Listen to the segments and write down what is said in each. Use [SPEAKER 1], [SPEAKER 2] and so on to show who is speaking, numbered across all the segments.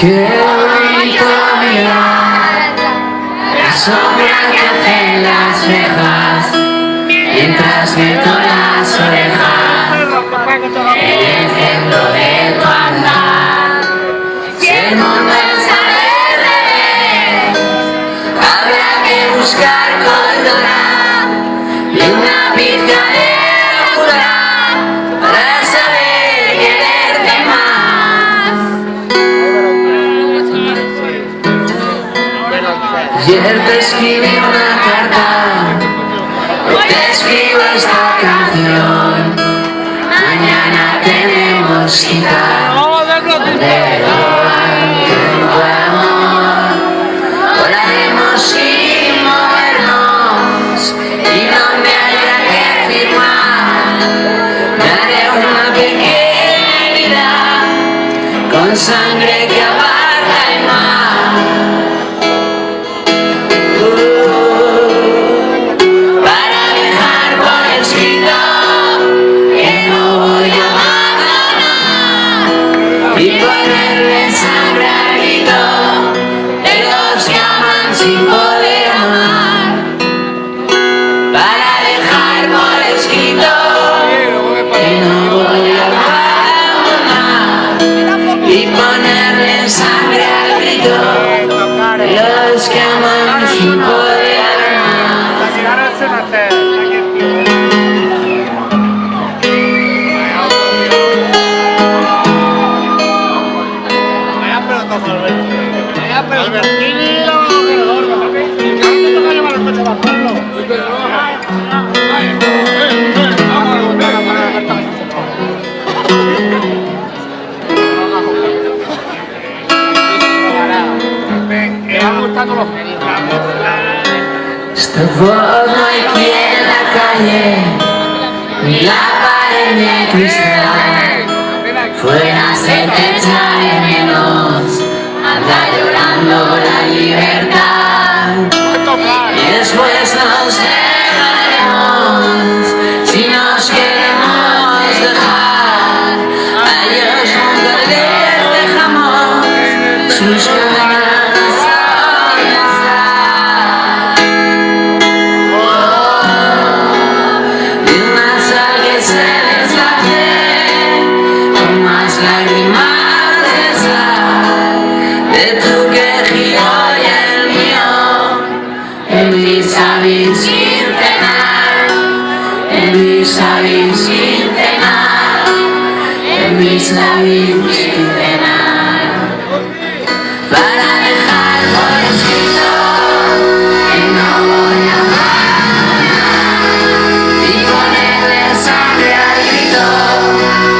[SPEAKER 1] Qué bonito mirar la sombra que hacen las cejas mientras meto las orejas en el centro de tu andar. Si el mundo es al revés, habrá que buscar cordura y una pizca de locura para saber quererte más. Ayer te escribí una carta, hoy te escribo esta canción. Mañana tenemos cita, pero tu amor volaremos sin movernos y donde haya que firmar me haré una pequeña herida con sangre que abarca el mar. Y ponerle sangre al grito de los que aman sin poder amar, para dejar por escrito que no voy a abandonar, y ponerle sangre al grito de los que aman sin poder amar.
[SPEAKER 2] Albertini la corredor, que te toca llevar el coche para pueblo.
[SPEAKER 1] Esta voz no hay quien en la calle, ni la pared ni el cristal, fuera hacerte echar de menos, anda llorando la libertad, y después nos dejaremos, si nos queremos dejar, a ellos nunca les dejamos sus ganas. Sin cenar, en mis labios sin cenar, en mis labios sin cenar, para dejar por escrito que no voy a abandonar, y ponerle sangre al grito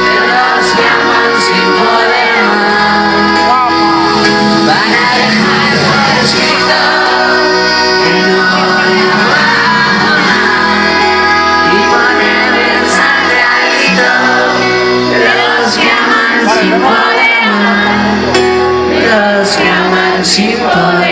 [SPEAKER 1] de los que aman sin poder amar, para dejar por escrito que no voy a sin poder, los que aman sin poder.